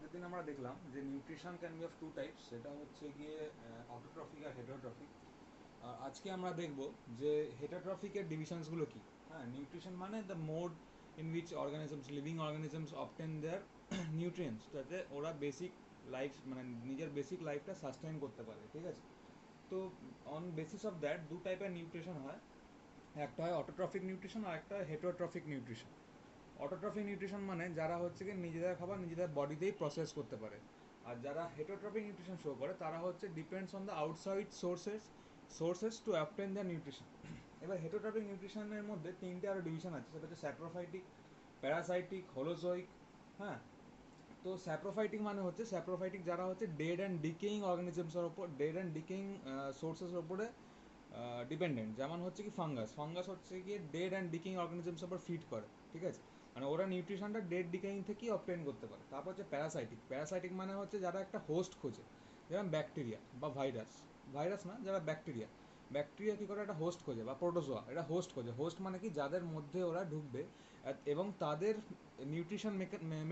আগের দিন আমরা দেখলাম যে nutrition can be of two types, সেটা হচ্ছে গিয়ে অটোট্রফিক আর হেটারোট্রফিক। আর আজকে আমরা দেখব যে হেটারোট্রফিকের ডিভিশনসগুলো কী। হ্যাঁ, নিউট্রিশন মানে the mode in which organisms, living organisms obtain their nutrients, যাতে ওরা বেসিক লাইফ মানে নিজের বেসিক লাইফটা সাস্টেইন করতে পারে। ঠিক আছে, তো অন বেসিস অফ দ্যাট দু টাইপের নিউট্রিশন হয়, একটা হয় অটোট্রফিক নিউট্রিশন আর একটা হেটারোট্রফিক নিউট্রিশন। অটোট্রফিক নিউট্রিশন মানে যারা হচ্ছে কি নিজেদের খাবার নিজেদের বডিতেই প্রসেস করতে পারে, আর যারা হেটারোট্রফিক নিউট্রিশন শো করে তারা হচ্ছে depends on the outside sources to obtain the nutrition. এবার হেটারোট্রফিক নিউট্রিশনের মধ্যে তিনটে আরও ডিভিশন আছে, সেটা হচ্ছে স্যাপ্রোফাইটিক, প্যারাসাইটিক, হোলোজোইক। হ্যাঁ, তো স্যাপ্রোফাইটিক মানে হচ্ছে স্যাপ্রোফাইটিক যারা হচ্ছে ডেড অ্যান্ড ডিকেইং অর্গানিজমসের ওপর, ডেড অ্যান্ড ডিকেইং সোর্সেসের ওপরে ডিপেন্ডেন্ট। যেমন হচ্ছে কি ফাঙ্গাস, ফাঙ্গাস হচ্ছে গিয়ে ডেড অ্যান্ড ডিকেইং অর্গানিজমসের ওপর ফিড করে। ঠিক আছে, মানে ওরা নিউট্রিশনটা ডেড ডিকেইং থেকেই অবটেন করতে পারে। তারপর হচ্ছে প্যারাসাইটিক, প্যারাসাইটিক মানে হচ্ছে যারা একটা হোস্ট খোঁজে, যেমন ব্যাকটেরিয়া বা ভাইরাস, ভাইরাস না, যারা ব্যাকটেরিয়া, ব্যাকটেরিয়া কী করে একটা হোস্ট খোঁজে, বা প্রোটোজোয়া, এটা হোস্ট খোঁজে। হোস্ট মানে কি যাদের মধ্যে ওরা ঢুকবে এবং তাদের নিউট্রিশন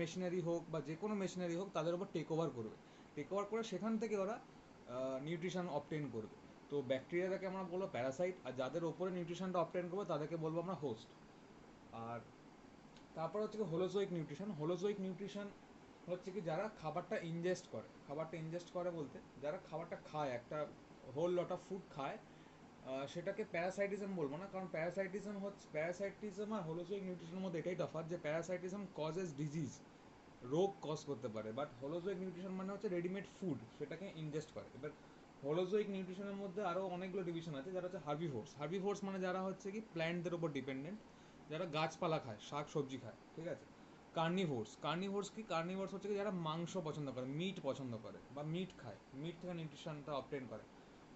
মেশিনারি হোক বা যে কোনো মেশিনারি হোক তাদের ওপর টেক ওভার করবে, টেক ওভার করে সেখান থেকে ওরা নিউট্রিশন অবটেন করবে। তো ব্যাকটেরিয়াটাকে আমরা বলবো প্যারাসাইট, আর যাদের ওপরে নিউট্রিশনটা অবটেন করবো তাদেরকে বলবো আমরা হোস্ট। আর তারপর হচ্ছে কি হোলোজোইক নিউট্রিশন। হোলোজোইক নিউট্রিশন হচ্ছে কি যারা খাবারটা ইনজেস্ট করে, খাবারটা ইনজেস্ট করে বলতে যারা খাবারটা খায়, একটা হোল লট অফ ফুড খায়, সেটাকে প্যারাসাইটিজম বলবো না, কারণ প্যারাসাইটিজম হচ্ছে, প্যারাসাইটিজম আর হোলোজোইক নিউট্রিশনের মধ্যে এটাই তফাৎ যে প্যারাসাইটিজম কজেস ডিজিজ, রোগ কজ করতে পারে, বাট হোলোজোইক নিউট্রিশন মানে হচ্ছে রেডিমেড ফুড, সেটাকে ইনজেস্ট করে। এবার হোলোজোইক নিউট্রিশনের মধ্যে আরও অনেকগুলো ডিভিশন আছে, যারা হচ্ছে হার্বিভোর্স। হার্বিভোর্স মানে যারা হচ্ছে কি প্ল্যান্টদের উপর ডিপেন্ডেন্ট, যারা গাছপালা খায়, শাক সবজি খায়। ঠিক আছে, কার্নিভোর্স, কার্নিভোর্স কি, কার্নিভোর্স হচ্ছে কি যারা মাংস পছন্দ করে, মিট পছন্দ করে বা মিট খায়, মিট থেকে নিউট্রিশনটা অবটেন করে।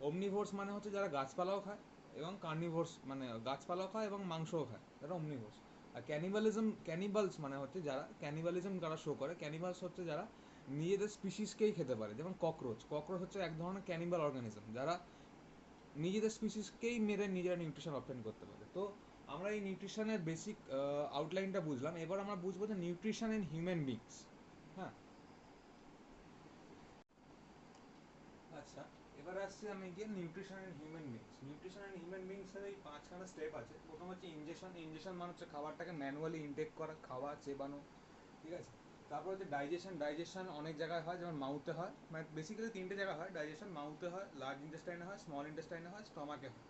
ওমনিভোর্স মানে হচ্ছে যারা গাছপালাও খায় এবং কার্নিভোর্স মানে গাছপালাও খায় এবং মাংসও খায়, তারা ওমনিভোর্স। আর ক্যানিবালিজম, ক্যানিবালস মানে হচ্ছে যারা ক্যানিবালিজম যারা শো করে, ক্যানিবালস হচ্ছে যারা নিজেদের স্পিসিসকেই খেতে পারে, যেমন ককরোচ। ককরোচ হচ্ছে এক ধরনের ক্যানিবাল অর্গানিজম যারা নিজেদের স্পিসিসকেই মেরে নিজেরা নিউট্রিশন অবটেন করতে পারে। তো আমরা এই নিউট্রিশনের বেসিক আউটলাইনটা বুঝলাম, এবার আমরা বুঝবো যে নিউট্রিশন ইন হিউম্যান বিংস। হ্যাঁ, আচ্ছা, এবার আসছি আমি গিয়ে nutrition in human beings. Nutrition in human বিংসের এই পাঁচখানা স্টেপ আছে। প্রথম হচ্ছে ইনজেকশন। ইনজেকশন মানে হচ্ছে খাবারটাকে ম্যানুয়ালি ইনটেক করা, খাওয়া, চেবানো। ঠিক আছে, তারপর হচ্ছে ডাইজেশন। ডাইজেশন অনেক জায়গায় হয়, যেমন মাউথে হয়, মানে বেসিক্যালি তিনটে জায়গায় হয় ডাইজেশন। মাউথে হয়, লার্জ ইন্টেস্টাইনে হয়, স্মল ইন্টেস্টাইনে হয়, স্টমাকে হয়।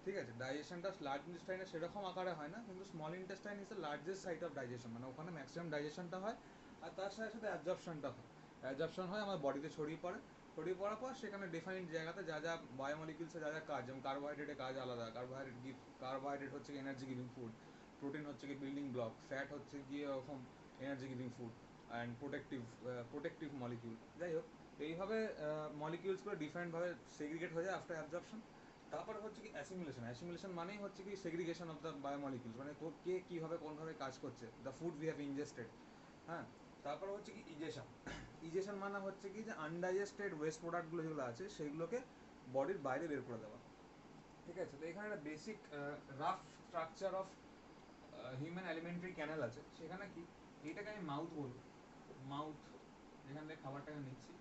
ঠিক আছে, ডাইজেশনটা লার্জ ইন্টেস্টাইনে সেরকম আকারে হয় না, কিন্তু small intestine is the largest site of digestion, মানে ওখানে ম্যাক্সিমাম ডাইজেশনটা হয়। আর তার সাথে সাথে অ্যাবজর্পশনটা হয়। অ্যাবজর্পশন হয় আমার বডিতে ছড়িয়ে পড়ে, ছড়িয়ে পড়ার পর সেখানে ডিফাইন্ড জায়গাতে যা যা বায়োমলিকুলসে যা যা কাজ, যেমন কার্বোহাইড্রেটের কাজ আলাদা, কার্বোহাইড্রেট হচ্ছে কি এনার্জি গিভিং ফুড, প্রোটিন হচ্ছে কি বিল্ডিং ব্লক, ফ্যাট হচ্ছে গিয়ে ওরকম energy giving food, and protective molecule. যাই হোক, এইভাবে মলিকিউলসগুলো ডিফারেন্টভাবে সেগ্রিগেট হয়ে যায় আফটার অ্যাবজর্পশন। তারপরে হচ্ছে কি অ্যাসিমিলেশন। অ্যাসিমিলেশন মানেই হচ্ছে কি সেগ্রিগেশন অফ দ্য বায়োমলিকিউলস, মানে কে কীভাবে কোনভাবে কাজ করছে, the food we have ingested. হ্যাঁ, তারপরে হচ্ছে কি ইজেশন। ইজেশন মানে হচ্ছে কি যে আনডাইজেস্টেড ওয়েস্ট প্রোডাক্টগুলো যেগুলো আছে সেইগুলোকে বডির বাইরে বের করে দেওয়া। ঠিক আছে, তো এখানে একটা basic rough structure of human alimentary canal আছে। সেখানে কি, এইটাকে আমি মাউথ বলবো, মাউথ, যেখান থেকে খাবারটাকে নিচ্ছি।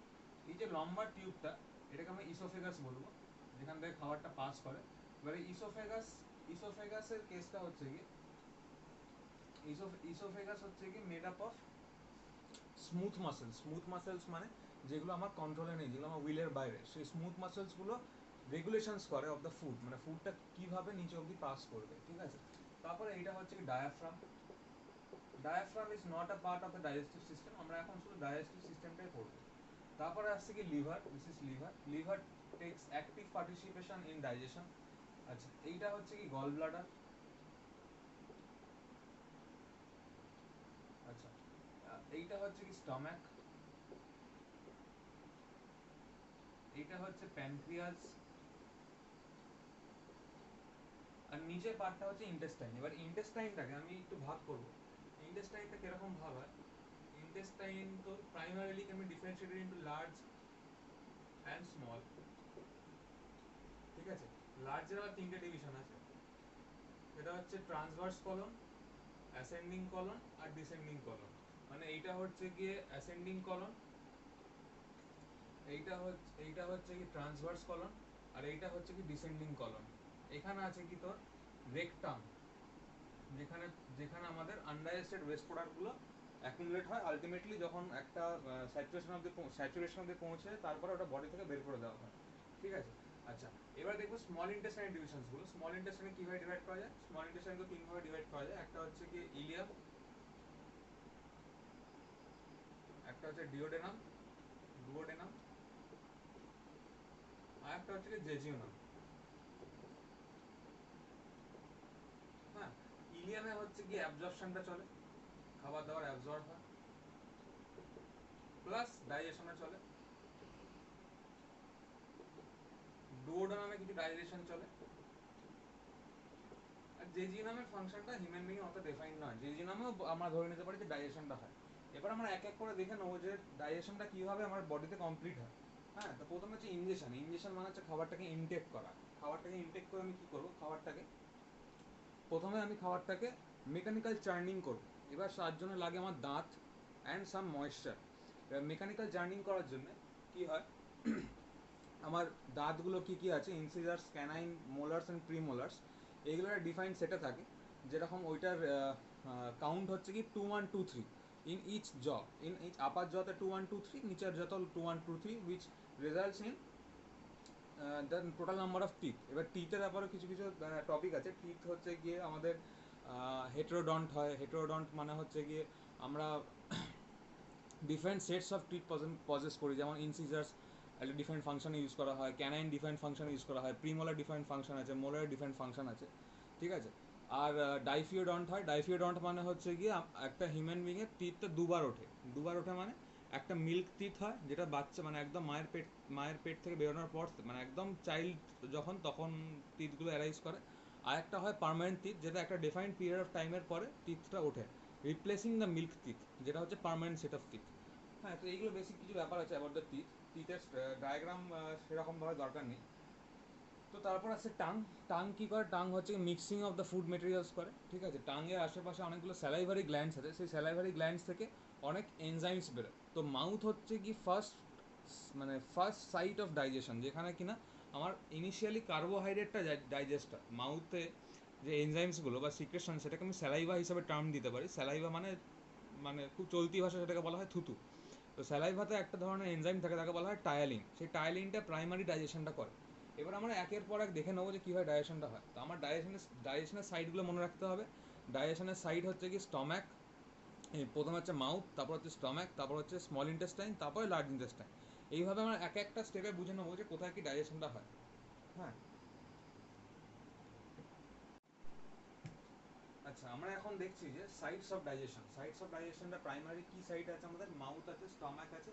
এই যে লম্বা টিউবটা, এটাকে আমরা ইসোফেগাস বলবো, যেখান থেকে খাবারটা পাস করে। এবারে ইসোফেগাসের কেসটা হচ্ছে কি, ইসোফেগাস হচ্ছে কি made up of smooth muscles. Smooth muscles মানে যেগুলো আমার কন্ট্রোলে নেই, যেগুলো আমার উইলের বাইরে, সেই স্মুথ মাসেলসগুলো রেগুলেশনস করে অফ দ্য ফুড, মানে ফুডটা কীভাবে নিচে অবধি পাস করবে। ঠিক আছে, তারপরে এইটা হচ্ছে কি diaphragm. Diaphragm is not a part of the digestive system, আমরা এখন শুধু ডাইজেস্টিভ সিস্টেমটাই পড়বো। তারপরে আসছে কি liver, this is liver. Liver takes active participation in digestion. আচ্ছা, এইটা হচ্ছে কি গল ব্লাডার। আচ্ছা, এইটা হচ্ছে কি স্টমাক। এইটা হচ্ছে প্যানক্রিয়াস। আর নিচের পার্টটা হচ্ছে ইন্টেস্টাইন। এবার ইন্টেস্টাইনটাকে আমি একটু ভাগ করবো। ইন্টেস্টাইনটা কিরকম ভাগ হয়, ইন্টেস্টাইন তো primarily can be differentiated into large and small. ঠিক আছে, লার্জের আবার তিনটে ডিভিশন আছে, এটা হচ্ছে ট্রান্সভার্স কলন, অ্যাসেন্ডিং কলন আর ডিসেন্ডিং কলন। মানে এইটা হচ্ছে গিয়ে অ্যাসেন্ডিং কলন, এইটা হচ্ছে কি ট্রান্সভার্স কলন, আর এইটা হচ্ছে কি ডিসেন্ডিং কলন। এখানে আছে কি তোর রেকটাম, যেখানে যেখানে আমাদের আনডাইজেস্টেড ওয়েস্ট প্রোডাক্টগুলো অ্যাকুমুলেট হয় আলটিমেটলি যখন একটা স্যাচুরেশন অবধি পৌঁছে, তারপরে ওটা বডি থেকে বের করে দেওয়া হয়। ঠিক আছে। আচ্ছা, এবার দেখবো স্মল ইন্টেস্টাইনের ডিভিশনসগুলো। স্মল ইন্টেস্টাইনে কীভাবে ডিভাইড করা যায়? স্মল ইন্টেস্টাইনকে তিনভাবে ডিভাইড করা যায়। একটা হচ্ছে কি ইলিয়াম, একটা হচ্ছে ডিওডেনাম, ডুওডেনাম, আর একটা হচ্ছে কি জেজিওনাম। হ্যাঁ, ইলিয়ামে হচ্ছে কি অ্যাবজর্পশনটা চলে, খাবার দাবার অ্যাবজর্ব হয়, প্লাস ডাইজেশনে চলে। ডুওডেনামে কিছু ডাইজেশন চলে। আর জেজিওনামের ফাংশনটা হিউম্যান বিং অত ডিফাইন নয়, জেজিওনামেও আমরা ধরে নিতে পারি যে ডাইজেশনটা হয়। এবার আমরা এক এক করে দেখে নেবো যে ডাইজেশনটা কীভাবে আমার বডিতে কমপ্লিট হয়। হ্যাঁ, তো প্রথমে হচ্ছে ইনজেকশন। ইনজেকশন মানে হচ্ছে খাবারটাকে ইনটেক করা। খাবারটাকে ইনটেক করে আমি কী করবো? প্রথমে আমি খাবারটাকে মেকানিক্যাল চার্নিং করব। এবার তার জন্য লাগে আমার দাঁত অ্যান্ড সাম ময়েশ্চার। এবার মেকানিক্যাল চার্নিং করার জন্য কি হয়, আমার দাঁতগুলো কি কি আছে, ইনসিজার্স, ক্যানাইন, মোলার্স অ্যান্ড প্রিমোলার্স, এইগুলো একটা ডিফাইন সেটে থাকে। যেরকম ওইটার কাউন্ট হচ্ছে কি 2 1 2 3 in each jaw. In each upper জতে 2 1 2 3, নিচের যত 2 1 2 3, which results in the total number of teeth. এবার টিথের ব্যাপারে কিছু কিছু টপিক আছে। টিথ হচ্ছে গিয়ে আমাদের হেটেরোডন্ট হয়। হেটেরোডন্ট মানে হচ্ছে গিয়ে আমরা different sets of teeth possess করি, যেমন ইনসিজার্স একটা ডিফারেন্ট ফাংশনে ইউজ করা হয়, ক্যানাইন ডিফারেন্ট ফাংশনে ইউজ করা হয়, প্রিমোলার ডিফারেন্ট ফাংশন আছে, মোলার ডিফারেন্ট ফাংশন আছে। ঠিক আছে। আর ডাইফিওডন্ট হয়। ডাইফিওডন্ট মানে হচ্ছে গিয়ে একটা হিউম্যান বিংয়ের টিথটা দুবার ওঠে। দুবার ওঠে মানে একটা মিল্ক টিথ হয়, যেটা বাচ্চা মানে একদম মায়ের পেট থেকে বেরোনোর পর, মানে একদম চাইল্ড যখন, তখন টিথগুলো অ্যারাইজ করে। আর একটা হয় পার্মানেন্ট টিথ, যেটা একটা ডিফাইন্ড পিরিয়ড অফ টাইমের পরে টিথটা ওঠে, রিপ্লেসিং দ্য মিল্ক টিথ, যেটা হচ্ছে পার্মানেন্ট সেট অফ টিথ। হ্যাঁ, তো এইগুলো বেসিক কিছু ব্যাপার আছে অ্যাবাউট দ্য টিথ। টিথের ডায়াগ্রাম সেরকমভাবে দরকার নেই। তো তারপর আছে টাং। টাং কী করে? টাং হচ্ছে mixing of the food materials করে। ঠিক আছে। টাঙের আশেপাশে অনেকগুলো স্যালাইভারি গ্ল্যান্ডস আছে, সেই স্যালাইভারি গ্ল্যান্ডস থেকে অনেক এনজাইমস বেরোয়। তো মাউথ হচ্ছে কি ফার্স্ট সাইট অফ ডাইজেশন, যেখানে কিনা আমার ইনিশিয়ালি কার্বোহাইড্রেটটা ডাইজেস্ট হয়। মাউথে যে এনজাইমসগুলো বা সিক্রেশন, সেটাকে আমি স্যালাইভা হিসাবে টার্ম দিতে পারি। স্যালাইভা মানে মানে খুব চলতি ভাষা সেটাকে বলা হয় থুতু। তো স্যালাইভাতে একটা ধরনের এনজাইম থাকে, তাকে বলা হয় টায়ালিন। সেই টায়ালিনটা প্রাইমারি ডাইজেশনটা করে। এবার আমরা একের পর এক দেখে নেবো যে কীভাবে ডাইজেশনটা হয়। তো আমার ডাইজেশনের সাইডগুলো মনে রাখতে হবে। ডাইজেশনের সাইড হচ্ছে কি স্টম্যাক, প্রথমে হচ্ছে মাউথ, তারপর হচ্ছে স্টম্যাক, তারপর হচ্ছে স্মল ইন্টেস্টাইন, তারপরে লার্জ ইন্টেস্টাইন। এইভাবে আমরা এক একটা স্টেপে বুঝে নেবো যে কোথায় কি ডাইজেশনটা হয়। হ্যাঁ। আচ্ছা, আমরা এখন দেখছি যে sites of digestion. Sites of ডাইজেশনটা প্রাইমারি কি সাইট আছে আমাদের? মাউথ আছে, স্টমাক আছে,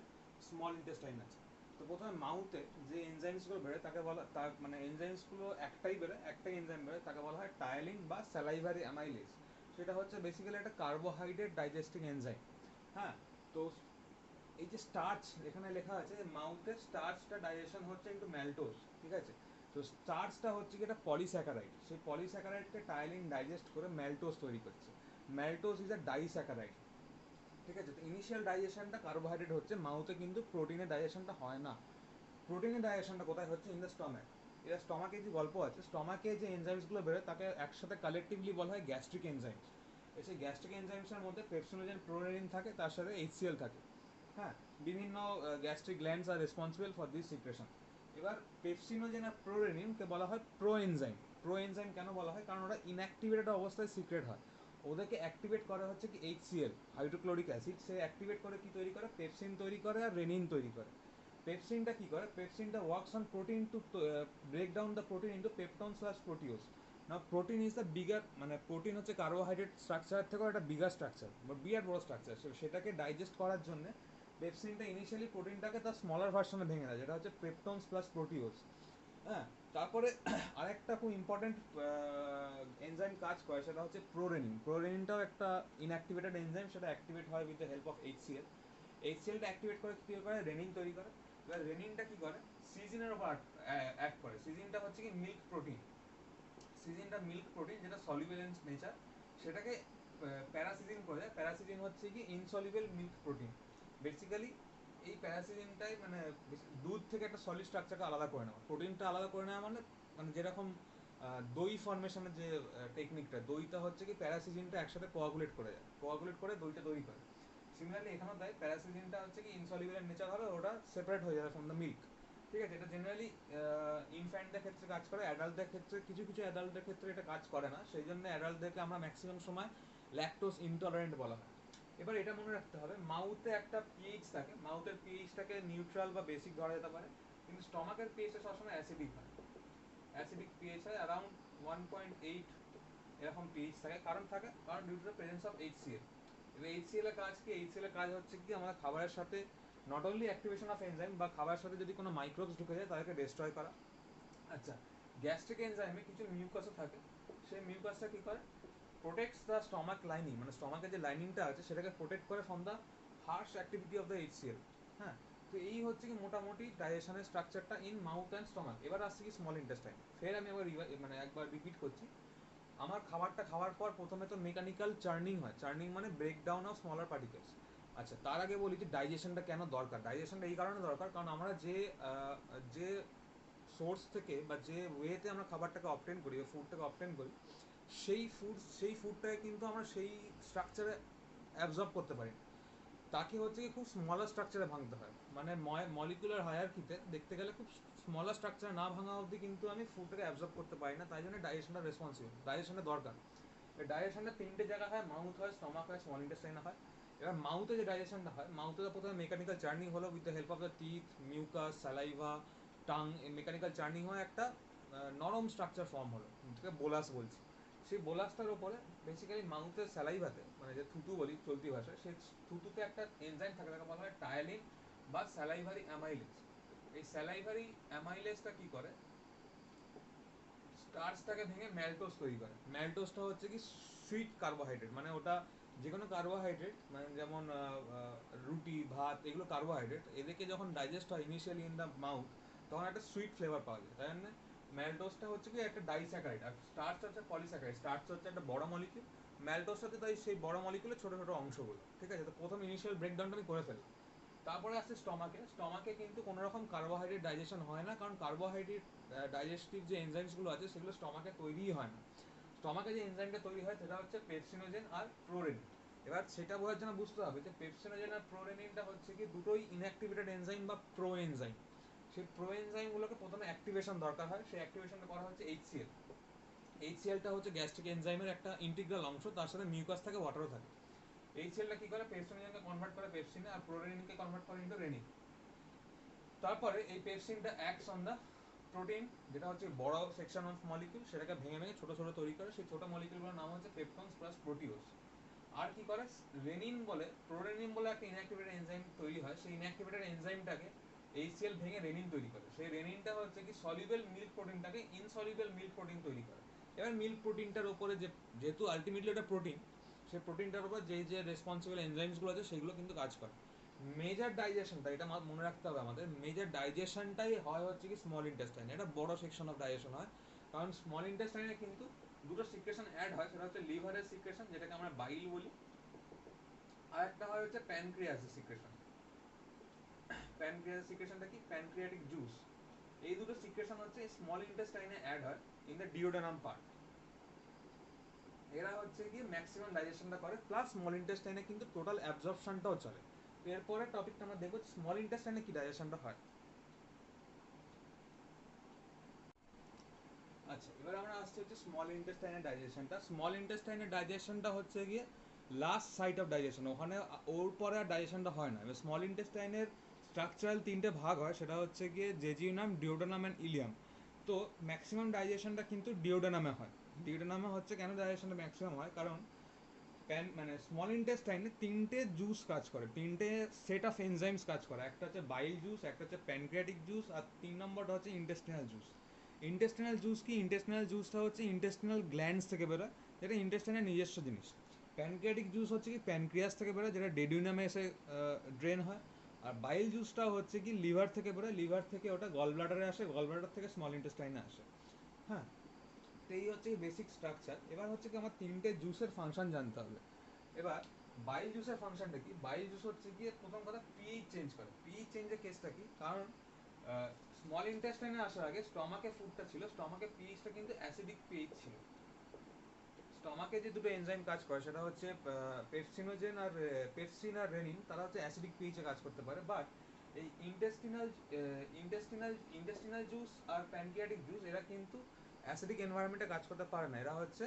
স্মল ইন্টেস্টাইন আছে। তো প্রথমে মাউথে যে এনজাইমসগুলো বেরোয় তাকে বলা, তার মানে এনজাইমসগুলো একটাই এনজাইম বেরোয়, তাকে বলা হয় টায়ালিন বা স্যালাইভারি অ্যামাইলেজ। সেটা হচ্ছে বেসিক্যালি একটা কার্বোহাইড্রেট ডাইজেস্টিং এনজাইম। হ্যাঁ। তো এই যে স্টার্চ এখানে লেখা আছে, মাউথের স্টার্চটা ডাইজেশন হচ্ছে ইনটু ম্যালটোজ। ঠিক আছে। তো স্টার্চটা হচ্ছে কি একটা পলিস্যাকারাইড, সেই পলিস্যাকারাইডকে টাইলিন ডাইজেস্ট করে ম্যালটোজ তৈরি করছে। ম্যালটোজ ইজ আ ডাইস্যাকারাইড। ঠিক আছে। তো ইনিশিয়াল ডাইজেশনটা কার্বোহাইড্রেট হচ্ছে, মাউথে কিন্তু প্রোটিনের ডাইজেশনটা হয় না। প্রোটিনের ডাইজেশনটা কোথায় হচ্ছে? In the stomach. এবার স্টমাকে যে গল্প আছে, স্টমাকে যে এনজাইমসগুলো বেরোয় তাকে একসাথে কালেকটিভলি বলা হয় গ্যাস্ট্রিক এনজাইমস। সেই গ্যাস্ট্রিক এনজাইমসের মধ্যে পেপসিনোজেন, প্রোরেনিন থাকে, তার সাথে এইচসিএল থাকে। হ্যাঁ। বিভিন্ন gastric glands R responsible for this secretion. এবার পেপসিনোজেন আর প্রোরেনিনকে বলা হয় প্রো এনজাইম। প্রো এনজাইম কেন বলা হয়? কারণ ওরা ইনঅ্যাক্টিভেটেড অবস্থায় সিক্রেট হয়। ওদেরকে অ্যাক্টিভেট করা হচ্ছে কি এইচসিএল, হাইড্রোক্লোরিক অ্যাসিড। সে অ্যাক্টিভেট করে কি তৈরি করে? পেপসিন তৈরি করে আর রেনিন তৈরি করে। পেপসিনটা কি করে? পেপসিনটা works on protein to break down the protein into peptone slash proteose. না, প্রোটিন ইজ দ্য বিগার, মানে প্রোটিন হচ্ছে কার্বোহাইড্রেট স্ট্রাকচারের থেকেও একটা বিগার স্ট্রাকচার বা বিরাট বড় স্ট্রাকচার। সেটাকে ডাইজেস্ট করার জন্য পেপসিনটা ইনিশিয়ালি প্রোটিনটাকে তার স্মলার ভার্সনে ভেঙে দেয়, যেটা হচ্ছে পেপটনস প্লাস প্রোটিওস। হ্যাঁ। তারপরে আরেকটা খুব ইম্পর্টেন্ট এনজাইম কাজ করে, সেটা হচ্ছে প্রোরেনিন। প্রোরেনিনটাও একটা ইনঅ্যাক্টিভেটেড এনজাইম, সেটা অ্যাক্টিভেট হয় with the help of HCl. এইচসিএলটা অ্যাক্টিভেট করে কী করে? রেনিন তৈরি করে। এবার রেনিনটা কী করে? সিজিনের ওপর অ্যাক্ট করে। সিজিনটা হচ্ছে কি মিল্ক প্রোটিন। সিজিনটা মিল্ক প্রোটিন, যেটা সলিউবল ইন নেচার, সেটাকে প্যারাসিজিন করে দেয়। প্যারাসিজিন হচ্ছে কি ইনসলিউবল মিল্ক প্রোটিন। বেসিক্যালি এই প্যারাসিজিনটাই মানে দুধ থেকে একটা সলিড স্ট্রাকচারকে আলাদা করে নেওয়া, প্রোটিনটা আলাদা করে নেওয়া মানে মানে যেরকম দই ফর্মেশনের যে টেকনিকটা, দইটা হচ্ছে কি প্যারাসিজিনটা একসাথে কোয়াগুলেট করে যায়, কোয়াগুলেট করে দইটা তৈরি করে। সিমিলারলি এখানেও তাই, প্যারাসিজিনটা হচ্ছে কি ইনসলিবল এর নেচার হবে, ওটা সেপারেট হয়ে যাবে ফ্রম দ্য মিল্ক। ঠিক আছে, এটা জেনারেলি ইনফ্যান্টদের ক্ষেত্রে কাজ করে, অ্যাডাল্টদের ক্ষেত্রে কিছু কিছু অ্যাডাল্টদের ক্ষেত্রে এটা কাজ করে না, সেই জন্য অ্যাডাল্টদেরকে আমরা ম্যাক্সিমাম সময় ল্যাকটোজ ইনটলারেন্ট বলা হয়। এবার এটা মনে রাখতে হবে, মাউথে একটা পিএইচ থাকে, মাউথের পিএইচটাকে নিউট্রাল বা বেসিক ধরা যেতে পারে, কিন্তু স্টমাকের পিএইচটা সবসময় অ্যাসিডিক হয়, অ্যাসিডিক পিএইচ হয় অ্যারাউন্ড 1.8 এরকম পিএইচ থাকে। কারণ due to the presence of HCL. এবার এইচসিএল এর কাজ কি? এইচসিএল এর কাজ হচ্ছে কি আমাদের খাবারের সাথে not only activation of enzyme, বা খাবারের সাথে যদি কোনো মাইক্রোবস ঢুকে যায় তাদেরকে ডিস্ট্রয় করা। আচ্ছা, গ্যাস্ট্রিক এনজাইমে কিছু মিউকাসও থাকে, সেই মিউকাসটা কি করে? প্রোটেক্টস দ্য স্টমাক লাইনিং, মানে স্টমাকের যে লাইনিংটা আছে সেটাকে প্রোটেক্ট করে from the harsh activity of the HCL. হ্যাঁ, তো এই হচ্ছে কি মোটামুটি ডাইজেশনের স্ট্রাকচারটা ইন মাউথ অ্যান্ড স্টমাক। এবার আসছে কি স্মল ইন্টেস্টাইন। ফের আমি আবার মানে একবার রিপিট করছি, আমার খাবারটা খাওয়ার পর প্রথমে তো মেকানিক্যাল চার্নিং হয়, চার্নিং মানে ব্রেকডাউন অফ স্মলার পার্টিকেলস। আচ্ছা, তার আগে বলি যে ডাইজেশনটা কেন দরকার। ডাইজেশনটা এই কারণে দরকার কারণ আমরা যে সোর্স থেকে বা যে ওয়েতে আমরা খাবারটাকে অবটেন করি বা ফুডটাকে অবটেন করি, সেই ফুডটাকে কিন্তু আমরা সেই স্ট্রাকচারে অ্যাবজর্ব করতে পারি, তাকে হচ্ছে কি খুব স্মলার স্ট্রাকচারে ভাঙতে হয়, মানে মলিকুলার হায়ারকিতে দেখতে গেলে খুব স্মলার স্ট্রাকচারে না ভাঙা অবধি কিন্তু আমি ফুডটাকে অ্যাবজর্ব করতে পারি না, তাই জন্য ডাইজেশনটা রেসপন্সিবল, ডাইজেশনটা দরকার। ডাইজেশনটা তিনটে জায়গা হয়, মাউথ হয়, স্টমাক হয়, স্মল ইন্টেস্টাইন হয়। এবার মাউথে যে ডাইজেশনটা হয়, মাউথে তো প্রথমে মেকানিক্যাল চার্নিং হলো with the help of the teeth, mucus, saliva, tongue, mechanical churning হয়, একটা নরম স্ট্রাকচার ফর্ম হলো, যেটাকে বোলাস বলছি। সেই বোলাসটার উপরে বেসিক্যালি মাউথের স্যালাইভাতে, মানে যে থুতু বলি চলতি ভাষায়, সেই থুতুতে একটা এনজাইম থাকে, তাকে বলা হয় টায়ালিন বা স্যালাইভারি অ্যামাইলেজ। এই স্যালাইভারি অ্যামাইলেজটা কি করে? স্টার্চটাকে ভেঙে ম্যালটোজ তৈরি করে। ম্যালটোজটা হচ্ছে কি সুইট কার্বোহাইড্রেট, মানে ওটা যে কোনো কার্বোহাইড্রেট, মানে যেমন রুটি, ভাত, এগুলো কার্বোহাইড্রেট, এদেরকে যখন ডাইজেস্ট হয় ইনিশিয়ালি ইন দ্য মাউথ, তখন একটা সুইট ফ্লেভার পাওয়া যায়, তাই জন্য ম্যালটোজটা হচ্ছে কি একটা ডাইস্যাকারাইড, আর স্টার্চ হচ্ছে পলিস্যাকারাইড। স্টার্চ হচ্ছে একটা বড় মলিকিউল, ম্যালটোজটাতে তাই সেই বড় মলিকিউলের ছোটো ছোটো অংশগুলো। ঠিক আছে, তো প্রথম ইনিশিয়াল ব্রেকডাউনটা আমি করে ফেলি। তারপরে আসছে স্টমাকে। স্টমাকে কিন্তু কোনো রকম কার্বোহাইড্রেট ডাইজেশন হয় না, কারণ কার্বোহাইড্রেট ডাইজেস্টিভ যে এনজাইমসগুলো আছে সেগুলো স্টমাকে তৈরিই হয় না। স্টমাকে যে এনজাইমটা তৈরি হয় সেটা হচ্ছে পেপসিনোজেন আর প্রোরেনিন। এবার সেটা বোঝার জন্য বুঝতে হবে যে পেপসিনোজেন আর প্রোরেনিনটা হচ্ছে কি দুটোই ইনঅ্যাক্টিভেটেড এনজাইম বা প্রো এনজাইম। সেই প্রো এনজাইমগুলোকে প্রথমে অ্যাক্টিভেশন দরকার হয়, সেই অ্যাক্টিভেশনটা করা হচ্ছে এইচসিএল। এইচসিএলটা হচ্ছে গ্যাস্ট্রিক এনজাইমের একটা ইন্টিগ্রাল অংশ, তার সাথে মিউকাস থাকে, ওয়াটারও থাকে। এইচসিএলটা কি করে? পেপসিনোজেনকে কনভার্ট করে পেপসিনে, আর প্রোরেনিনকে কনভার্ট করে ইন্টু রেনিন। তারপরে এই পেপসিনটা অ্যাক্টস অন দ্য প্রোটিন, যেটা হচ্ছে বড় সেকশন অফ মলিকিউল, সেটাকে ভেঙে ভেঙে ছোট ছোট তৈরি করে। সেই ছোট মলিকিউলগুলোর নাম হচ্ছে পেপটনস প্লাস প্রোটিওস। আর কি করে? রেনিন বলে, প্রোরেনিন বলে একটা ইনঅ্যাক্টিভেটেড এনজাইম তৈরি হয়, সেই ইনঅ্যাক্টিভেটেড এনজাইমটাকে এইচসিএল ভেঙে রেনিন তৈরি করে। সেই রেনিনটা হচ্ছে কি সলিউবল মিল্ক প্রোটিনটাকে ইনসলিউবল মিল্ক প্রোটিন তৈরি করে। এবার মিল্ক প্রোটিনটার উপরে যেহেতু আলটিমেটলি এটা প্রোটিন, সেই প্রোটিনটার উপর যে রেসপন্সিবল এনজাইমসগুলো আছে সেগুলো কিন্তু কাজ করে। মেজর ডাইজেশনটা, এটা মনে রাখতে হবে আমাদের, মেজর ডাইজেশনটাই হয় হচ্ছে কি স্মল ইন্টেস্টাইন, এটা বড় সেকশন অফ ডাইজেশন হয়। কারণ স্মল ইন্টেস্টাইনে কিন্তু দুটো সিক্রেশন অ্যাড হয়, সেটা হচ্ছে লিভারের সিক্রেশন, যেটাকে আমরা বাইল বলি, আর একটা হয় হচ্ছে প্যানক্রিয়াসের সিক্রেশন। প্যানক্রিয়াস সিক্রেশনটা কি? Pancreatic juice. এই দুটো সিক্রেশন হচ্ছে স্মল ইন্টেস্টাইনে অ্যাড হয় ইন দ্য ডিওডেনাম পার্ট। এরা হচ্ছে কি ম্যাক্সিমাম ডাইজেশনটা করে, প্লাস স্মল ইন্টেস্টাইনে কিন্তু টোটাল অ্যাবজর্পশনটাও চলে। এরপরে টপিকটা আমরা দেখবো স্মল ইন্টেস্টাইনে কি ডাইজেশনটা হয়। আচ্ছা, এবার আমরা আসছি হচ্ছে স্মল ইন্টেস্টাইনের ডাইজেশনটা। স্মল ইন্টেস্টাইনের ডাইজেশনটা হচ্ছে গিয়ে লাস্ট সাইট অফ ডাইজেশন, ওখানে ওর পরে আর ডাইজেশনটা হয় না। এবার স্মল ইন্টেস্টাইনের স্ট্রাকচারাল তিনটে ভাগ হয়, সেটা হচ্ছে গিয়ে জেজিউনাম, ডিওডেনাম অ্যান্ড ইলিয়াম। তো ম্যাক্সিমাম ডাইজেশনটা কিন্তু ডিওডেনামে হয়। ডিওডেনামে হচ্ছে কেন ডাইজেশনটা ম্যাক্সিমাম হয়? কারণ মানে স্মল ইন্টেস্টাইনে তিনটে জুস কাজ করে, তিনটে সেট অফ এনজাইমস কাজ করে। একটা হচ্ছে বাইল জুস, একটা হচ্ছে প্যানক্রিয়াটিক জুস, আর তিন নম্বরটা হচ্ছে ইন্টেস্টিনাল জুস। ইন্টেস্টিনাল জুস কি? ইন্টেস্টিনাল জুসটা হচ্ছে ইন্টেস্টিনাল গ্ল্যান্ডস থেকে বেরোয়, যেটা ইন্টেস্টাইনের নিজস্ব জিনিস। প্যানক্রিয়াটিক জুস হচ্ছে কি প্যানক্রিয়াস থেকে বেরোয়, যেটা ডেডিউনামে এসে ড্রেন হয়। আর বাইল জুসটা হচ্ছে কি লিভার থেকে বেরোয়, লিভার থেকে ওটা গল ব্লাডারে আসে, গল ব্লাডার থেকে স্মল ইন্টেস্টাইনে আসে। হ্যাঁ, তো এই হচ্ছে বেসিক স্ট্রাকচার। এবার হচ্ছে কি আমার তিনটে জুসের ফাংশন জানতে হবে। এবার বাইল জুসের ফাংশনটা কি? বাইল জুস হচ্ছে গিয়ে প্রথম কথা পিএইচ চেঞ্জ করে। পিএইচ চেঞ্জের কেসটা কি? কারণ স্মল ইন্টেস্টাইনে আসার আগে স্টমাকে ফুডটা ছিল, স্টমাকে পিএইচটা কিন্তু অ্যাসিডিক পিএইচ ছিল। স্টমাকে যে দুটো এনজাইম কাজ করে সেটা হচ্ছে পেপসিনোজেন আর পেপসিন আর রেনিন, তারা হচ্ছে অ্যাসিডিক পিএইচে কাজ করতে পারে। বাট এই ইন্টেস্টিনাল জুস আর প্যানক্রিয়াটিক জুস এরা কিন্তু অ্যাসিডিক এনভায়রনমেন্টে কাজ করতে পারে না, এরা হচ্ছে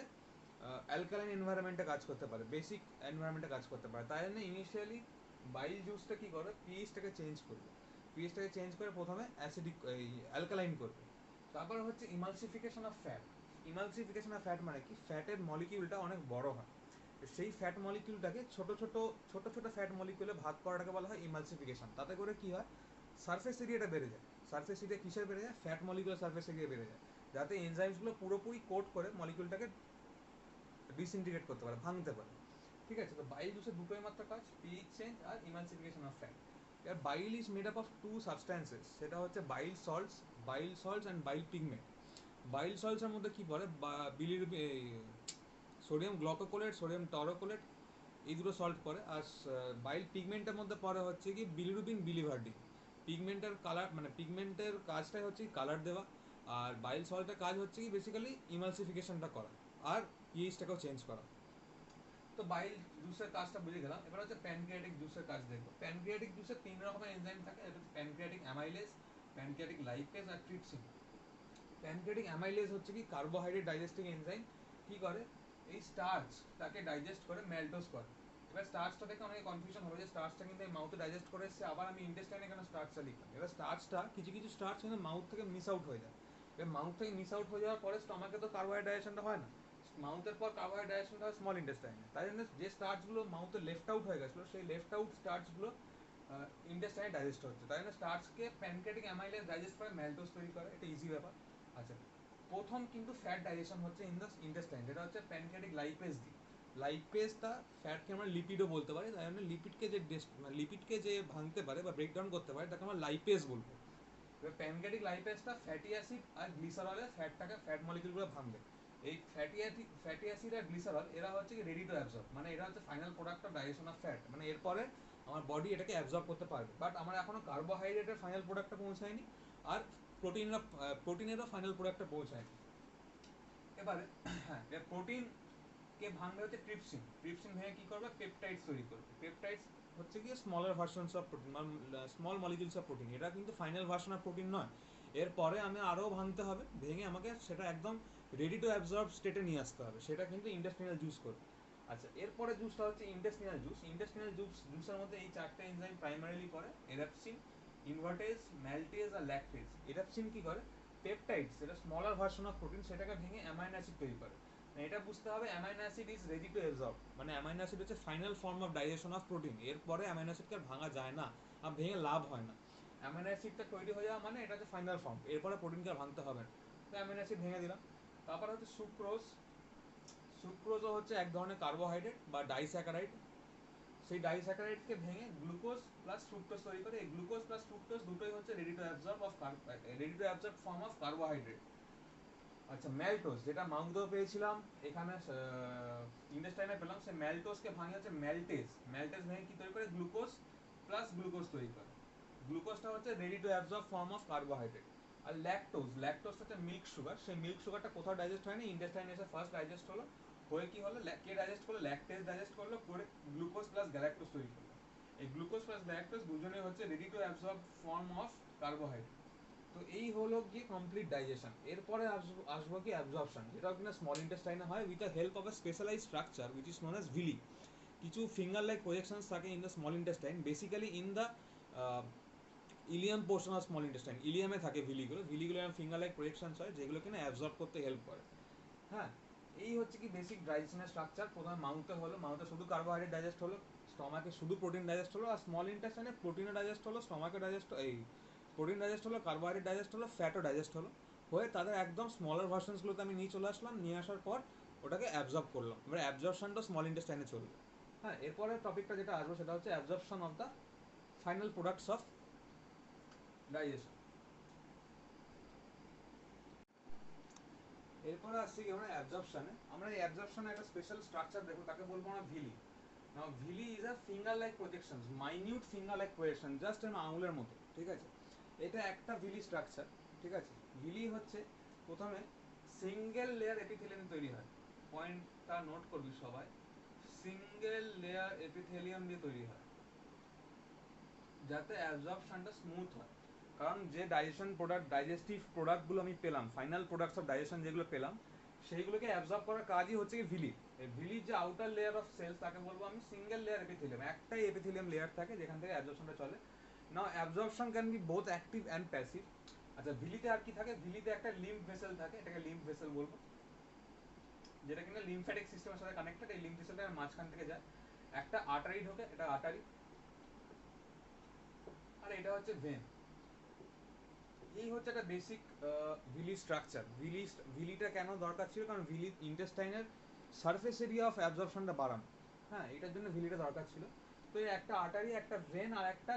অ্যালকালাইন এনভায়রনমেন্টে কাজ করতে পারে, বেসিক এনভায়রনমেন্টে কাজ করতে পারে। তাই জন্য ইনিশিয়ালি বাইল জুসটা কি করে, পিএইচটাকে চেঞ্জ করবে। পিএইচটাকে চেঞ্জ করে প্রথমে অ্যাসিডিক এই অ্যালকালাইন করবে। তারপর হচ্ছে emulsification of fat. Emulsification of fat মানে কি? ফ্যাটের মলিকিউলটা অনেক বড় হয়, সেই ফ্যাট মলিকিউলটাকে ছোট ছোট ছোট ছোট ফ্যাট মলিকিউলে ভাগ করাটাকে বলা হয় ইমালসিফিকেশন। তাতে করে কি হয়, সারফেস এরিয়াটা বেড়ে যায়। সারফেস এরিয়া কিসের বেড়ে যায়? ফ্যাট মলিকিউলের সারফেস এরিয়া বেড়ে যায়, যাতে এনজাইমসগুলো পুরোপুরি কোট করে মলিকিউলটাকে ডিসইন্টিগ্রেট করতে পারে, ভাঙতে পারে। ঠিক আছে, তো বাইল জুসের দুটোই মাত্র কাজ, পিএইচ চেঞ্জ আর ইমালসিফিকেশন অফ ফ্যাট। এর bile is made up of two substances, সেটা হচ্ছে bile salts and bile pigment. Bile সল্টসের মধ্যে কি পড়ে? সোডিয়াম গ্লুকোকোলেট, সোডিয়াম টরোকোলেট, এই দুটো সল্ট পড়ে। আর বাইল পিগমেন্টের মধ্যে পড়ে হচ্ছে কি বিলিরুবিন, বিলিভার্ডিন। পিগমেন্টের কালার মানে পিগমেন্টের কাজটাই হচ্ছে কালার দেওয়া, আর বাইল সল্টের কাজ হচ্ছে কি বেসিক্যালি ইমালসিফিকেশনটা করা আর পিএইচটাকেও চেঞ্জ করা। তো বাইল জুসের কাজটা বুঝে গেলাম, এবার হচ্ছে প্যানক্রিয়াটিক জুসের কাজ দেখবো। প্যানক্রিয়াটিক জুসে 3 রকমের এনজাইম থাকে, এটা হচ্ছে প্যানক্রিয়াটিক অ্যামাইলেজ, প্যানক্রিয়াটিক লাইপেজ আর ট্রিপসিন। প্যানক্রিয়াটিক অ্যামাইলেজ হচ্ছে কি কার্বোহাইড্রেট ডাইজেস্টিং এনজাইম। কি করে? এই স্টার্চটাকে ডাইজেস্ট করে ম্যালটোজ করে। এবার স্টার্চটা দেখে অনেকে কনফিউশন হবে যে স্টার্চটা কিন্তু এই মাউথে ডাইজেস্ট করে এসেছে, আবার আমি ইন্টেস্টাইনে কেন স্টার্চটা লিখলাম। এবার স্টার্চটা কিছু কিছু স্টার্চ কিন্তু মাউথ থেকে মিস আউট হয়ে যায়। এবার মাউথ থেকে মিস আউট হয়ে যাওয়ার পরে স্টমাকে তো কার্বোহাইড্রেট ডাইজেশনটা হয় না, মাউথের পর কার্বোহাইড্রেট ডাইজেশনটা হয় স্মল ইন্টেস্টাইনে। তাই জন্য যে স্টার্চগুলো মাউথে লেফট আউট হয়ে গেছিলো, সেই লেফট আউট স্টার্চগুলো ইন্টেস্টাইনে ডাইজেস্ট হচ্ছে। তাই জন্য স্টার্চকে প্যানক্রিয়াটিক অ্যামাইলেজ ডাইজেস্ট করে ম্যালটোজ তৈরি করে, এটা ইজি ব্যাপার। আচ্ছা, প্রথম কিন্তু ফ্যাট ডাইজেশন হচ্ছে ইন দ্য ইন্টেস্টাইন, যেটা হচ্ছে প্যানক্রিয়াটিক লাইপেজ দি। লাইপেজটা ফ্যাটকে আমরা লিপিডও বলতে পারি, তাই জন্য লিপিডকে যে ভাঙতে পারে বা ব্রেকডাউন করতে পারে তাকে আমরা লাইপেজ বলবো। এবার প্যানক্রিয়াটিক লাইপেজটা ফ্যাটি অ্যাসিড আর গ্লিসারলে ফ্যাট মলিকিউলগুলো ভাঙবে। এই ফ্যাটি অ্যাসিড আর গ্লিসারল এরা হচ্ছে কি রেডি টু অ্যাবজর্ব, মানে এরা হচ্ছে final product of digestion of fat, মানে এরপরে আমার বডি এটাকে অ্যাবজর্ব করতে পারবে। বাট আমরা এখনো কার্বোহাইড্রেটের ফাইনাল প্রোডাক্টটা পৌঁছায়নি, আর প্রোটিনেরও ফাইনাল প্রোডাক্টটা পৌঁছায়নি। এবারে হ্যাঁ, প্রোটিনকে ভাঙবে হচ্ছে ট্রিপসিন। ট্রিপসিন ভেঙে কি করবে? পেপটাইডস তৈরি করবে। পেপটাইডস হচ্ছে কি smaller versions of protein, small molecules of protein. এটা কিন্তু ফাইনাল ভার্সন অফ প্রোটিন নয়, এরপরে আমি আরও ভাঙতে হবে, ভেঙে আমাকে সেটা একদম রেডি টু অ্যাবজর্ব স্টেটে নিয়ে আসতে হবে, সেটা কিন্তু ইন্টেস্টিনাল জুস করবে। আচ্ছা, এরপরে জুসটা হচ্ছে ইন্টেস্টিনাল জুস। ইন্টেস্টিনাল জুসের মধ্যে এই চারটে এনজাইম প্রাইমারিলি করে, এরাপসিন, ইনভার্টেজ, ম্যালটেজ আর ল্যাকটেজ। এরাপসিন কি করে? পেপটাইডস, যেটা স্মলার ভার্সন অফ প্রোটিন, সেটাকে ভেঙে অ্যামাইনো অ্যাসিড তৈরি করে। এটা বুঝতে হবে amino acid is ready to absorb, মানে অ্যামাইনো অ্যাসিড হচ্ছে final form of digestion of protein. এরপরে অ্যামাইনো অ্যাসিডকে ভাঙা যায় না, আর ভেঙে লাভ হয় না। অ্যামাইনো অ্যাসিডটা তৈরি হয়ে যাওয়া মানে এটা হচ্ছে ফাইনাল ফর্ম, এরপরে প্রোটিনকে আর ভাঙতে হবে না। তো অ্যামাইনো অ্যাসিড ভেঙে দিলাম। তারপরে হচ্ছে সুক্রোজ। সুক্রোজও হচ্ছে এক ধরনের কার্বোহাইড্রেট বা ডাইস্যাকারাইড। সেই ডাইস্যাকারাইডকে ভেঙে গ্লুকোজ প্লাস ফ্রুক্টোজ তৈরি করে। এই গ্লুকোজ প্লাস ফ্রুক্টোজ দুটোই হচ্ছে ready to absorb form of carbohydrate. আচ্ছা, ম্যালটোজ, যেটা মাউথেও পেয়েছিলাম, এখানে ইন্টেস্টাইনে পেলাম, সেই ম্যালটোজকে ভাঙে হচ্ছে ম্যালটেজ। ম্যালটেজ ভেঙে কি তৈরি করে? গ্লুকোজ প্লাস গ্লুকোজ তৈরি করে। গ্লুকোজটা হচ্ছে ready to absorb form of carbohydrate. আর ল্যাকটোজ হচ্ছে মিল্ক সুগার। সেই মিল্ক সুগারটা কোথাও ডাইজেস্ট হয়নি, ইন্টেস্টাইনে এসে ফার্স্ট ডাইজেস্ট হলো, হয়ে কি হলো? কে ডাইজেস্ট করলো? ল্যাকটেজ ডাইজেস্ট করলো, করে গ্লুকোজ প্লাস গ্যালাক্টোজ তৈরি করলো। এই গ্লুকোজ প্লাস গ্যালাক্টোজ দুজনেই হচ্ছে ready to absorb form of carbohydrate. তো এই হলো কি কমপ্লিট ডাইজেশন। এরপরে আসবো কি অ্যাবজর্পশন, যেটাও কিনা স্মল ইন্টেস্টাইনে হয় with the help of a specialise structure which is known as villi. কিছু ফিঙ্গার লাইক প্রজেকশনস থাকে in the small intestine, basically in the ileum portion of small intestine. ইলিয়ামে থাকে ভিলিগুলো ফিঙ্গার লাইক প্রজেকশনস হয়, যেগুলো কিনা অ্যাবজর্ব করতে help করে। হ্যাঁ, এই হচ্ছে কি বেসিক ডাইজেশনের স্ট্রাকচার। প্রথমে মাউথে হলো, মাউথে শুধু কার্বোহাইড্রেট ডাইজেস্ট হলো, স্টমাকে শুধু প্রোটিন ডাইজেস্ট হলো, আর স্মল ইন্টেস্টাইনে প্রোটিনও ডাইজেস্ট হলো, স্টমাকে ডাইজেস্ট এই প্রোটিন ডাইজেস্ট হলো, কার্বোহাইড্রেট ডাইজেস্ট হলো, ফ্যাটও ডাইজেস্ট হলো, হয়ে তাদের একদম স্মলার ভার্সনসগুলোতে আমি নিয়ে চলে আসলাম। নিয়ে আসার পর ওটাকে অ্যাবজর্ব করলাম। এবার অ্যাবজর্পশনটা স্মল ইন্টেস্টাইনে চলবে। হ্যাঁ, এরপরের টপিকটা যেটা আসবে সেটা হচ্ছে absorption of the final products of digestion. এরপরে আসছি কি আমরা অ্যাবজর্পশনে। আমরা এই অ্যাবজর্পশনে একটা স্পেশাল স্ট্রাকচার দেখবো, তাকে বলবো আমরা villi. Now villi is a finger like projection, minute finger like projection, just আঙুলের মতো, ঠিক আছে। এটা একটা ভিলি স্ট্রাকচার, ঠিক আছে। ভিলি হচ্ছে প্রথমে সিঙ্গেল লেয়ার এপিথেলিয়াম তৈরি হয়, পয়েন্টটা নোট করবি সবাই, সিঙ্গেল লেয়ার এপিথেলিয়াম দিয়ে তৈরি হয় যাতে অ্যাবজর্পশনটা স্মুথ হয়। কারণ যে ডাইজেস্টিভ প্রোডাক্টগুলো আমি পেলাম, ফাইনাল প্রোডাক্টস অফ ডাইজেশন যেগুলো পেলাম, সেইগুলোকে অ্যাবজর্ব করার কাজই হচ্ছে কি ভিলি। এই ভিলির যে আউটার লেয়ার অফ সেলস তাকে বলবো আমি সিঙ্গেল লেয়ার এপিথেলিয়াম, একটাই এপিথেলিয়াম লেয়ার থাকে যেখান থেকে অ্যাবজর্পশনটা চলে। Now absorption can be both active and passive. আচ্ছা, ভিলিতে আর কি থাকে? ভিলিতে একটা লিম্ফ ভেসেল থাকে, এটাকে লিম্ফ ভেসেল বলবো, যেটা কিনা লিম্ফ্যাটিক সিস্টেমের সাথে কানেক্টেড। এই লিম্ফ ভেসেলটা মাঝখান থেকে যায়, একটা আর্টারি ঢোকে, এটা আর্টারি, আর এটা হচ্ছে ভেন। এই হচ্ছে একটা বেসিক ভিলি স্ট্রাকচার। ভিলিটা কেন দরকার ছিল? কারণ ভিলি ইন্টেস্টাইনের সারফেস এরিয়া অফ অ্যাবজর্পশনটা বাড়ানো, হ্যাঁ, এটার জন্য ভিলিটা দরকার ছিল। তো এই একটা আর্টারি, একটা ভেন আর একটা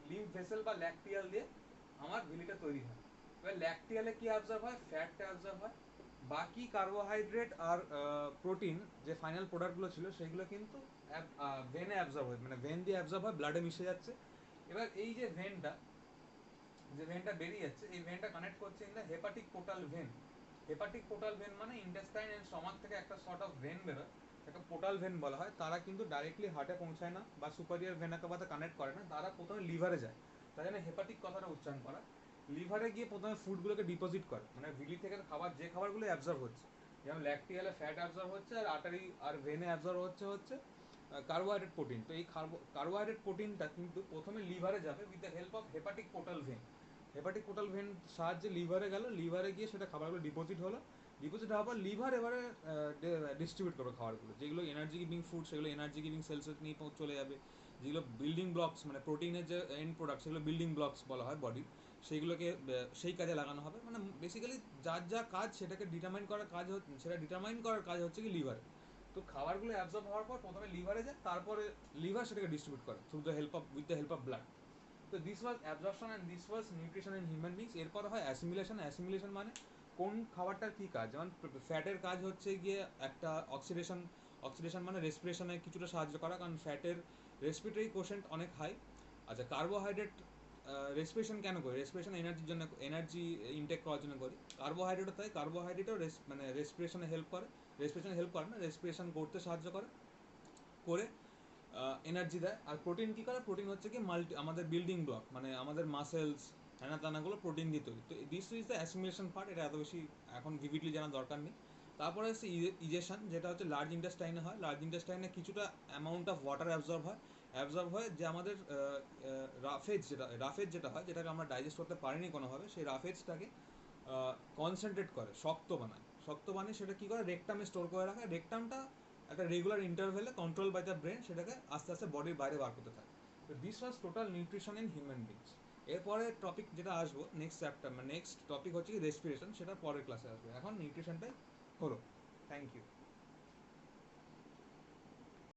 লিম্ফ ভেসেল বা ল্যাকটিয়াল দিয়ে আমার ভিলিটা তৈরি হয়। এবার ল্যাকটিয়ালে কি অ্যাবজর্ব হয়? ফ্যাটটা অ্যাবজর্ব হয়, বাকি কার্বোহাইড্রেট আর প্রোটিন যে ফাইনাল প্রোডাক্টগুলো ছিল সেগুলো কিন্তু ভেনে অ্যাবজর্ব হয়, মানে ভেন দিয়ে অ্যাবজর্ব হয়, ব্লাডে মিশে যাচ্ছে। এবার এই যে ভেনটা বেরিয়ে যাচ্ছে, এই ভেনটা কানেক্ট করছে in the hepatic portal when. Hepatic portal when মানে ইন্টেস্টাইন এন্ড স্টমাক থেকে একটা সর্ট অফ ভেন বেরোয়, একটা পোর্টাল ভেন বলা হয়। তারা কিন্তু ডাইরেক্টলি হার্টে পৌঁছায় না বা সুপারিয়র ভেনা কাভাতে কানেক্ট করে না, তারা প্রথমে লিভারে যায়। তাই জন্য হেপাটিক কথাটা উচ্চারণ করা। লিভারে গিয়ে প্রথমে ফুডগুলোকে ডিপোজিট করে, মানে ভিলি থেকে খাবার, যে খাবারগুলো অ্যাবজর্ব হচ্ছে, যেমন ল্যাকটিয়ালে ফ্যাট অ্যাবজর্ব হচ্ছে, আর আর্টারি আর ভেনে অ্যাবজর্ব হচ্ছে কার্বোহাইড্রেট প্রোটিন। তো এই কার্বোহাইড্রেট প্রোটিনটা কিন্তু প্রথমে লিভারে যাবে with the help of hepatic portal when. Hepatic portal when সাহায্যে লিভারে গেল, লিভারে গিয়ে সেটা খাবারগুলো ডিপোজিট হলো, ডিপোজিট হওয়ার পর লিভার এবারে ডিস্ট্রিবিউট করবে খাবারগুলো, যেগুলো এনার্জি গিভিং ফুড সেগুলো এনার্জি গিভিং সেলসে নিয়ে চলে যাবে। যেগুলো বিল্ডিং ব্লকস, মানে প্রোটিনের যে এন্ড প্রোডাক্ট, সেগুলো বিল্ডিং ব্লকস বলা হয় বডি, সেইগুলোকে সেই কাজে লাগানো হবে। মানে বেসিক্যালি যার যা কাজ সেটাকে ডিটারমাইন করার কাজ হচ্ছে, সেটা ডিটারমাইন করার কাজ হচ্ছে কি লিভার। তো খাবারগুলো অ্যাবজর্ব হওয়ার পর প্রথমে লিভারে যায়, তারপরে লিভার সেটাকে ডিস্ট্রিবিউট করে through the help of with the help of blood. তো this was absorption and this was nutrition in human beings. এরপর হয় অ্যাসিমিলেশন। অ্যাসিমিলেশন মানে কোন খাবারটার কী কাজ, যেমন ফ্যাটের কাজ হচ্ছে গিয়ে একটা অক্সিডেশন। অক্সিডেশন মানে রেসপিরেশনে কিছুটা সাহায্য করা, কারণ ফ্যাটের রেসপিরেটরি কোশেন্ট অনেক হাই। আচ্ছা, কার্বোহাইড্রেট রেসপিরেশন কেন করি? রেসপিরেশন এনার্জির জন্য, এনার্জি ইনটেক করার জন্য করি। কার্বোহাইড্রেটও তাই, কার্বোহাইড্রেটও মানে রেসপিরেশনে হেল্প করে, রেসপিরেশনে হেল্প করে না, রেসপিরেশন করতে সাহায্য করে এনার্জি দেয়। আর প্রোটিন কী করে? প্রোটিন হচ্ছে কি আমাদের বিল্ডিং ব্লক, মানে আমাদের মাসেলস হ্যানা তানাগুলো প্রোটিন দিয়ে তৈরি। তো this is the assimilation part, এটা এত বেশি এখন ভিভিডলি জানার দরকার নেই। তারপরে হচ্ছে ইজেশন, যেটা হচ্ছে লার্জ ইন্টেস্টাইনে হয়। লার্জ ইন্টেস্টাইনে কিছুটা অ্যামাউন্ট অফ ওয়াটার অ্যাবজর্ব হয়, যে আমাদের রাফেজ যেটা হয়, যেটাকে আমরা ডাইজেস্ট করতে পারিনি কোনোভাবে, সেই রাফেজটাকে কনসেন্ট্রেট করে, শক্ত বানিয়ে সেটা কী করে? রেকটামে স্টোর করে রাখে। রেকটামটা একটা রেগুলার ইন্টারভেলে কন্ট্রোল বাই দ্য ব্রেন সেটাকে আস্তে আস্তে বডির বাইরে বার করতে থাকে। তো this was total nutrition in human beings. এরপরে টপিক যেটা আসবো নেক্সট চ্যাপ্টার, মানে নেক্সট টপিক হচ্ছে কি রেসপিরেশন, সেটা পরের ক্লাসে আসবে। এখন নিউট্রিশনটাই হলো। Thank you.